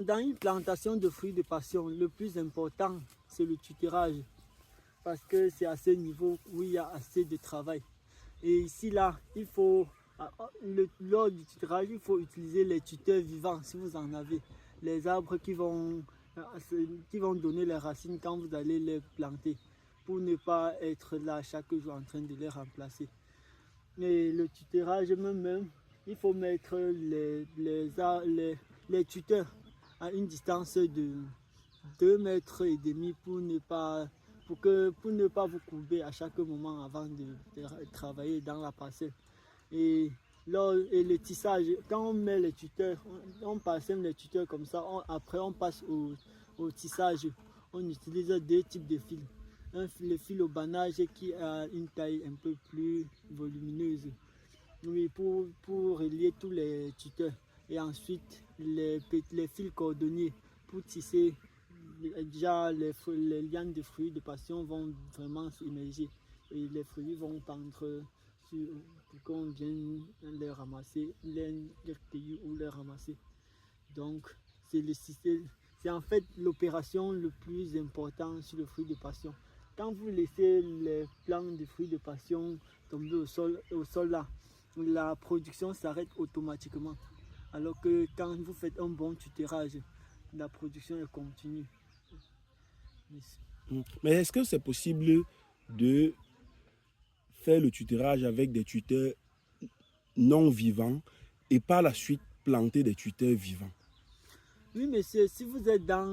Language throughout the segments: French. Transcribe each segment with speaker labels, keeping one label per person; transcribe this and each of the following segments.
Speaker 1: Dans une plantation de fruits de passion, le plus important, c'est le tutorage. Parce que c'est à ce niveau où il y a assez de travail. Et ici, là, il faut, lors du tutorage, il faut utiliser les tuteurs vivants, si vous en avez. Les arbres qui vont donner les racines quand vous allez les planter, pour ne pas être là chaque jour en train de les remplacer. Et le tutorage même, il faut mettre les tuteurs à une distance de 2,5 m pour ne pas vous courber à chaque moment avant de travailler dans la parcelle. Et, et le tissage, quand on met les tuteurs, on parsème les tuteurs comme ça, après on passe au tissage. On utilise deux types de fils. Le fil au banage qui a une taille un peu plus volumineuse, oui, pour relier tous les tuteurs. Et ensuite les fils cordonniers pour tisser. Déjà les lianes de fruits de passion vont vraiment s'émerger et les fruits vont tendre pour qu'on vienne les ramasser, les cueillir ou les ramasser. Donc c'est en fait l'opération le plus important sur le fruit de passion. Quand vous laissez les plants de fruits de passion tomber au sol là, la production s'arrête automatiquement. Alors que quand vous faites un bon tutorage, la production est continue.
Speaker 2: Mais est-ce que c'est possible de faire le tutorage avec des tuteurs non vivants et par la suite planter des tuteurs vivants?
Speaker 1: Oui, monsieur, si vous êtes dans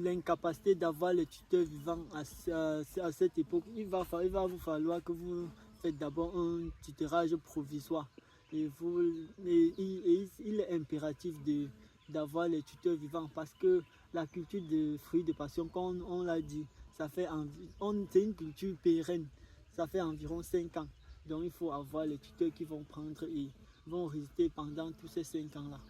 Speaker 1: l'incapacité d'avoir les tuteurs vivants à cette époque, il va vous falloir que vous faites d'abord un tutorage provisoire. Et il est impératif d'avoir les tuteurs vivants parce que la culture de fruits de passion, comme on l'a dit, c'est une culture pérenne. Ça fait environ 5 ans. Donc il faut avoir les tuteurs qui vont prendre et vont résister pendant tous ces 5 ans-là.